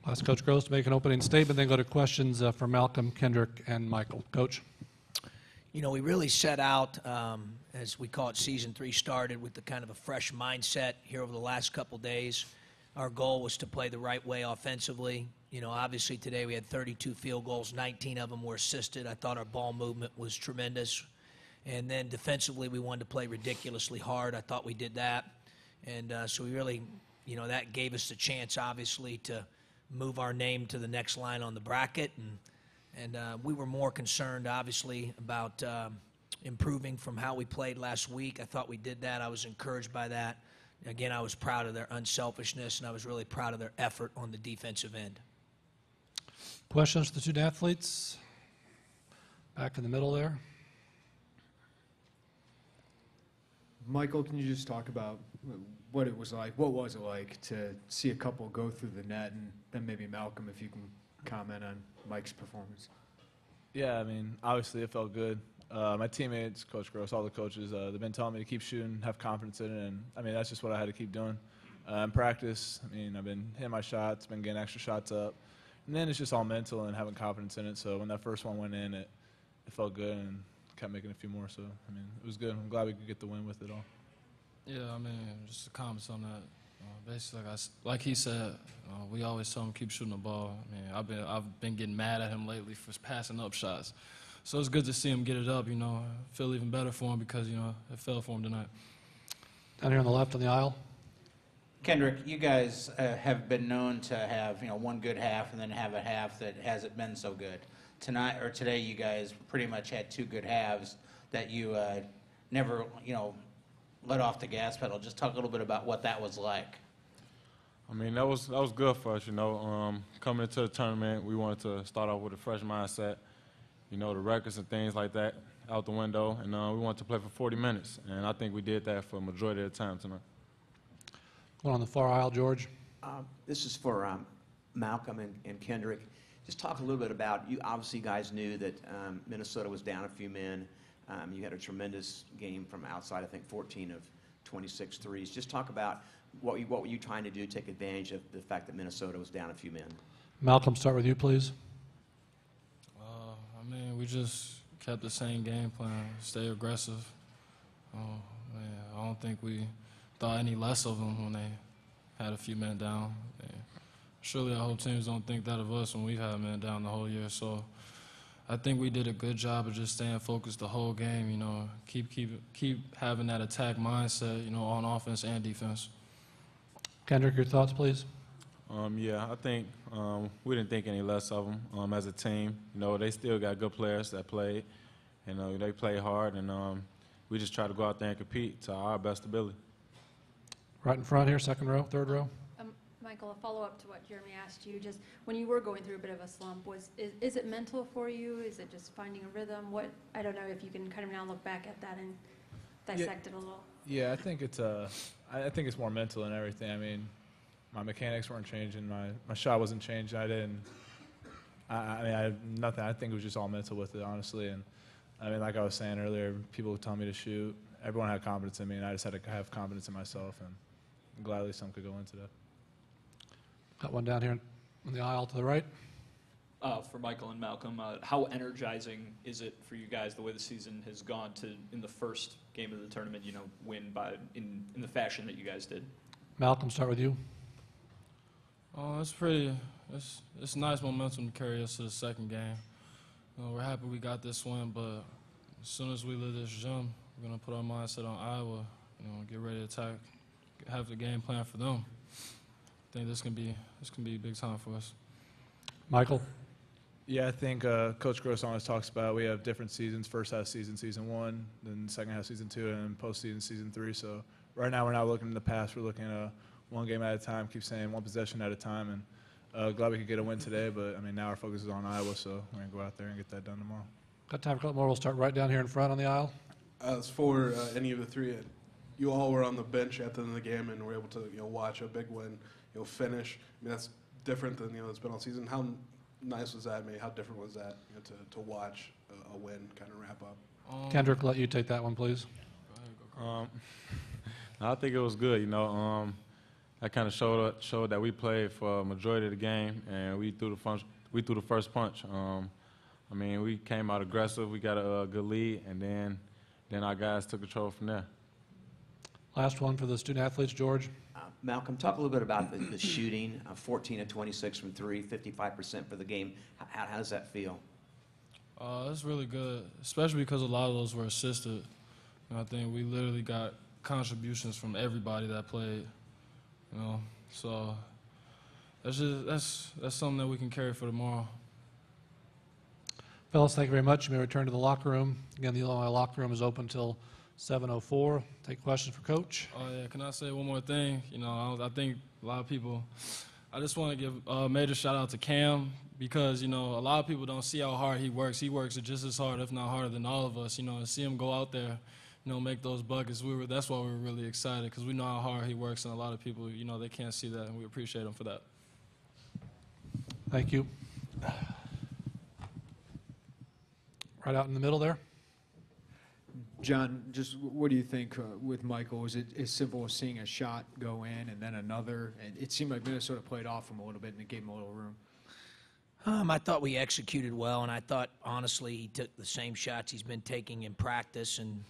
Ask Coach Groce to make an opening statement, then go to questions for Malcolm, Kendrick, and Michael. Coach. You know, we really set out, as we call it, Season 3 started with the kind of a fresh mindset here over the last couple days. Our goal was to play the right way offensively. You know, obviously today we had 32 field goals, 19 of them were assisted. I thought our ball movement was tremendous. And then defensively we wanted to play ridiculously hard. I thought we did that. And so we really, you know, that gave us the chance, obviously, to move our name to the next line on the bracket. And we were more concerned, obviously, about improving from how we played last week. I thought we did that. I was encouraged by that. Again, I was proud of their unselfishness, and I was really proud of their effort on the defensive end. Questions for the student athletes? Back in the middle there. Michael, can you just talk about what it was like? What was it like to see a couple go through the net, and then maybe Malcolm, if you can comment on Mike's performance? Yeah, I mean, obviously it felt good. My teammates, Coach Groce, all the coaches, they've been telling me to keep shooting, have confidence in it, and I mean, that's just what I had to keep doing. In practice, I mean, I've been hitting my shots, been getting extra shots up, and then it's just all mental and having confidence in it. So when that first one went in, it felt good and kept making a few more. So, I mean, it was good. I'm glad we could get the win with it all. Yeah, I mean, just to comment on that. Basically, like he said, we always tell him keep shooting the ball. I mean, I've been getting mad at him lately for passing up shots. So it's good to see him get it up, you know. I feel even better for him because, you know, it fell for him tonight. Down here on the left on the aisle. Kendrick, you guys have been known to have, you know, one good half and then have a half that hasn't been so good. Tonight or today, you guys pretty much had two good halves that you never, you know, let off the gas pedal. Just talk a little bit about what that was like. I mean, that was good for us, you know. Coming into the tournament, we wanted to start off with a fresh mindset. You know, the records and things like that out the window, and we wanted to play for 40 minutes, and I think we did that for a majority of the time tonight. One on the far aisle, George. This is for Malcolm and Kendrick. Just talk a little bit about, you obviously guys knew that Minnesota was down a few men. You had a tremendous game from outside, I think 14 of 26 threes. Just talk about what were you trying to do to take advantage of the fact that Minnesota was down a few men? Malcolm, start with you, please. I mean, we just kept the same game plan, stay aggressive. Man, I don't think we thought any less of them when they had a few men down. And surely our whole teams don't think that of us when we've had men down the whole year. So I think we did a good job of just staying focused the whole game, you know, keep having that attack mindset, you know, on offense and defense. Kendrick, your thoughts, please. Yeah, I think we didn't think any less of them as a team. You know, they still got good players that played. You know, they play hard, and we just try to go out there and compete to our best ability. Right in front here, second row, third row. Michael, a follow-up to what Jeremy asked you, just when you were going through a bit of a slump, is it mental for you? Is it just finding a rhythm? I don't know if you can kind of now look back at that and dissect it a little. Yeah, I think it's more mental than everything. I mean, my mechanics weren't changing, my shot wasn't changing. I had nothing. I think it was just all mental with it, honestly. And I mean, like I was saying earlier, people would tell me to shoot. Everyone had confidence in me, and I just had to have confidence in myself, and gladly some could go into that. Got one down here on the aisle to the right. For Michael and Malcolm, how energizing is it for you guys the way the season has gone to, in the first game of the tournament, you know, win in the fashion that you guys did? Malcolm, start with you. It's nice momentum to carry us to the second game. We're happy we got this win, but as soon as we leave this gym, we're going to put our mindset on Iowa, you know, get ready to attack, have the game plan for them. I think this can be big time for us. Michael? Yeah, I think Coach Groce always talks about we have different seasons, first half season, season 1, then second half season 2, and postseason season 3. So right now we're not looking in the past, we're looking at one game at a time, keep saying one possession at a time, and glad we could get a win today, but I mean now our focus is on Iowa, so we're going to go out there and get that done tomorrow. Got time for a couple more. We'll start right down here in front on the aisle. As for any of the three, you all were on the bench at the end of the game and were able to, you know, watch a big win, you know, finish. I mean, that's different than, you know, it's been all season. How nice was that? Maybe how different was that, you know, to watch a win kind of wrap up? Kendrick, let you take that one, please. I think it was good. You know, that kind of showed that we played for a majority of the game, and we threw the first punch. I mean, we came out aggressive. We got a good lead, and then our guys took control from there. Last one for the student athletes, George. Malcolm, talk a little bit about the shooting, 14 of 26 from three, 55% for the game. How does that feel? It's really good, especially because a lot of those were assisted. And I think we literally got contributions from everybody that played. You know, so that's something that we can carry for tomorrow. Fellas, thank you very much. You may return to the locker room. Again, the Illinois locker room is open until 7:04. Take questions for Coach. Oh, yeah, can I say one more thing? You know, I think a lot of people, I just want to give a major shout out to Cam because, you know, a lot of people don't see how hard he works. He works just as hard, if not harder than all of us, you know, and see him go out there, you know, make those buckets. That's why we were really excited because we know how hard he works, and a lot of people, you know, they can't see that, and we appreciate him for that. Thank you. Right out in the middle there. John, just what do you think with Michael? Was it as simple as seeing a shot go in and then another? And it seemed like Minnesota played off him a little bit and it gave him a little room. I thought we executed well, and I thought, honestly, he took the same shots he's been taking in practice, and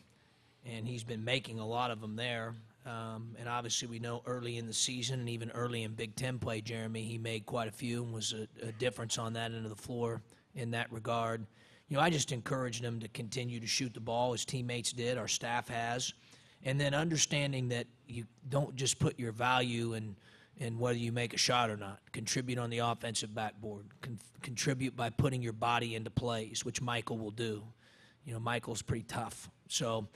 he's been making a lot of them there. And obviously we know early in the season and even early in Big Ten play, Jeremy, he made quite a few and was a difference on that end of the floor in that regard. You know, I just encouraged him to continue to shoot the ball. His teammates did, our staff has. And then understanding that you don't just put your value in whether you make a shot or not. Contribute on the offensive backboard. Contribute by putting your body into plays, which Michael will do. You know, Michael's pretty tough. So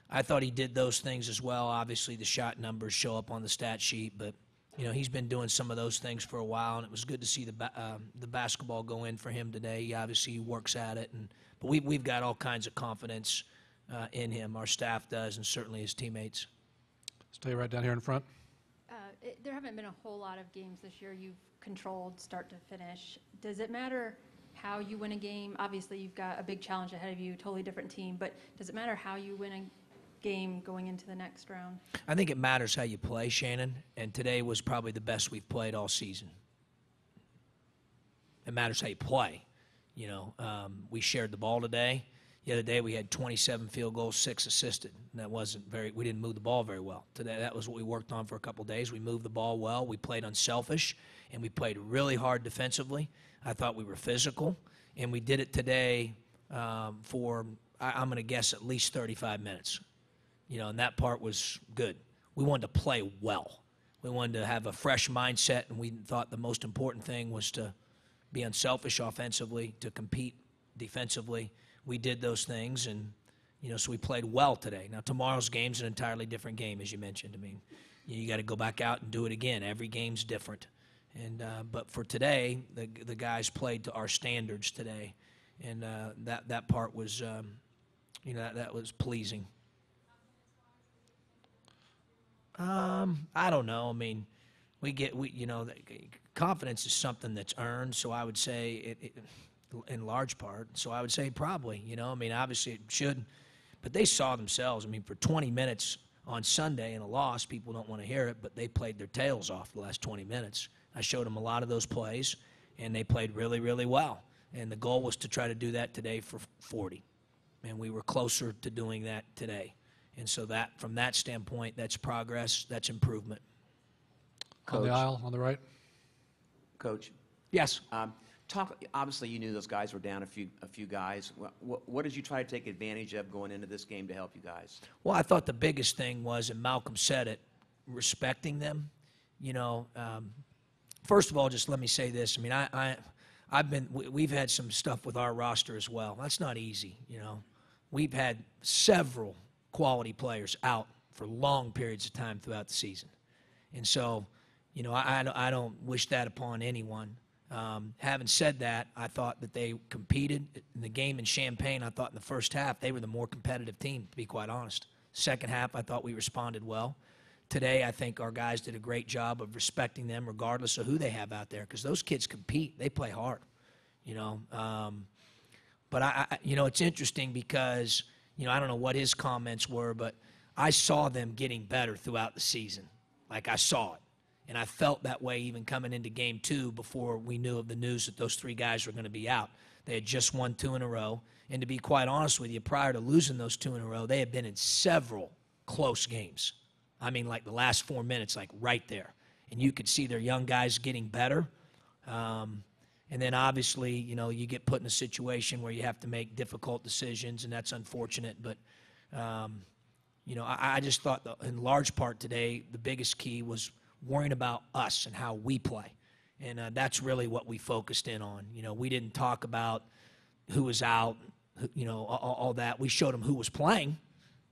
I thought he did those things as well. Obviously, the shot numbers show up on the stat sheet, but you know, he's been doing some of those things for a while, and it was good to see the basketball go in for him today. He obviously works at it, but we've got all kinds of confidence in him. Our staff does, and certainly his teammates. Stay right down here in front. There haven't been a whole lot of games this year you've controlled start to finish. Does it matter how you win a game? Obviously, you've got a big challenge ahead of you, totally different team, but does it matter how you win a game going into the next round? I think it matters how you play, Shannon, and today was probably the best we've played all season. It matters how you play. You know, we shared the ball today. The other day we had 27 field goals, 6 assisted, and that wasn't we didn't move the ball very well. Today, that was what we worked on for a couple of days. We moved the ball well. We played unselfish, and we played really hard defensively. I thought we were physical, and we did it today for, I'm going to guess, at least 35 minutes. You know, and that part was good. We wanted to play well. We wanted to have a fresh mindset, and we thought the most important thing was to be unselfish offensively, to compete defensively. We did those things, and, you know, so we played well today. Now, tomorrow's game's an entirely different game, as you mentioned. I mean, you got to go back out and do it again. Every game's different. And but for today, the guys played to our standards today, and that part was, you know, that was pleasing. I don't know. I mean, you know, confidence is something that's earned. So I would say it in large part. So I would say probably, you know, I mean, obviously it should, but they saw themselves. I mean, for 20 minutes on Sunday in a loss, people don't want to hear it, but they played their tails off the last 20 minutes. I showed them a lot of those plays, and they played really, really well. And the goal was to try to do that today for 40. And we were closer to doing that today. And so that, from that standpoint, that's progress, that's improvement. On the aisle, on the right. Coach, Yes. Obviously, you knew those guys were down a few guys. What did you try to take advantage of going into this game to help you guys? Well, I thought the biggest thing was, and Malcolm said it, respecting them. You know, first of all, just let me say this. I mean, we've had some stuff with our roster as well. That's not easy, you know. We've had several quality players out for long periods of time throughout the season. And so, you know, I don't wish that upon anyone. Having said that, I thought that they competed in the game in Champaign. I thought in the first half they were the more competitive team, to be quite honest. Second half, I thought we responded well. Today, I think our guys did a great job of respecting them regardless of who they have out there, because those kids compete. They play hard, you know. But, you know, it's interesting because, you know, I don't know what his comments were, but I saw them getting better throughout the season. Like, I saw it. And I felt that way even coming into game 2 before we knew of the news that those 3 guys were going to be out. They had just won 2 in a row. And to be quite honest with you, prior to losing those 2 in a row, they had been in several close games. I mean, like the last 4 minutes, like right there. And you could see their young guys getting better. And then obviously, you know, you get put in a situation where you have to make difficult decisions, and that's unfortunate. But, you know, I just thought that in large part today, the biggest key was worrying about us and how we play. And that's really what we focused in on. You know, we didn't talk about who was out, you know, all that. We showed them who was playing.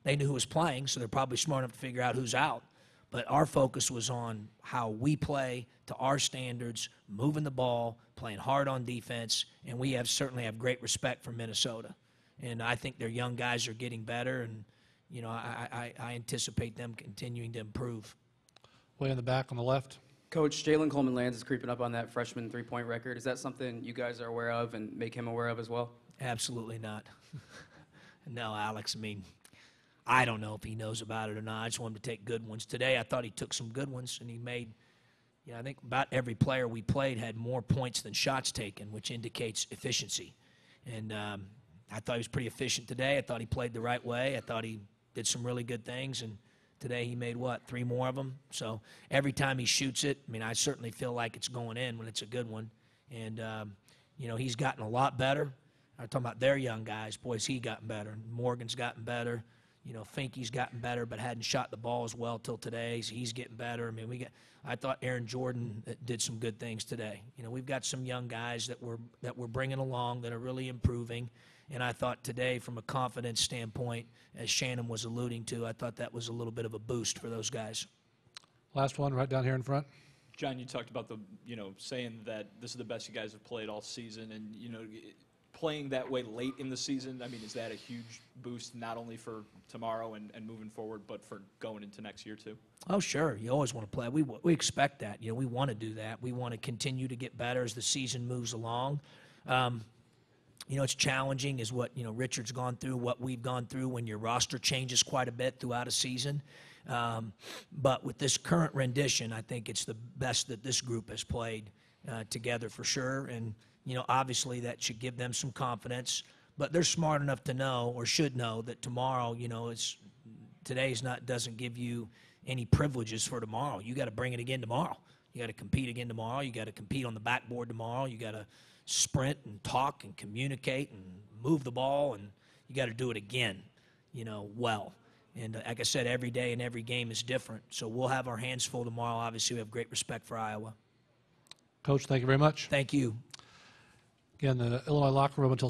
They knew who was playing, so they're probably smart enough to figure out who's out. But our focus was on how we play to our standards, moving the ball, playing hard on defense, and we certainly have great respect for Minnesota. And I think their young guys are getting better, and, you know, I anticipate them continuing to improve. Way in the back on the left. Coach, Jalen Coleman-Lands is creeping up on that freshman three-point record. Is that something you guys are aware of and make him aware of as well? Absolutely not. No, Alex, I mean, I don't know if he knows about it or not. I just want him to take good ones. Today, I thought he took some good ones, and he made, you know, I think about every player we played had more points than shots taken, which indicates efficiency. And I thought he was pretty efficient today. I thought he played the right way. I thought he did some really good things, and today he made, what, 3 more of them? So every time he shoots it, I mean, I certainly feel like it's going in when it's a good one. And, you know, he's gotten a lot better. I'm talking about their young guys. Boys, he's gotten better. Morgan's gotten better. You know, Finke's gotten better, but hadn't shot the ball as well till today. So he's getting better. I mean, I thought Aaron Jordan did some good things today. You know, we've got some young guys that we're bringing along that are really improving. And I thought today, from a confidence standpoint, as Shannon was alluding to, I thought that was a little bit of a boost for those guys. Last one, right down here in front. John, you talked about saying that this is the best you guys have played all season, and, you know, playing that way late in the season, I mean, is that a huge boost not only for tomorrow and moving forward, but for going into next year too? Oh, sure. You always want to play. We expect that. You know, we want to do that. We want to continue to get better as the season moves along. You know, it's challenging is what, you know, Richard's gone through, what we've gone through when your roster changes quite a bit throughout a season. But with this current rendition, I think it's the best that this group has played together for sure. And, you know, obviously that should give them some confidence. But they're smart enough to know, or should know, that tomorrow, you know, doesn't give you any privileges for tomorrow. You got to bring it again tomorrow. You got to compete again tomorrow. You got to compete on the backboard tomorrow. You got to sprint and talk and communicate and move the ball, and you got to do it again, you know, well. And like I said, every day and every game is different. So we'll have our hands full tomorrow. Obviously, we have great respect for Iowa. Coach, thank you very much. Thank you. Again, the Illinois locker room until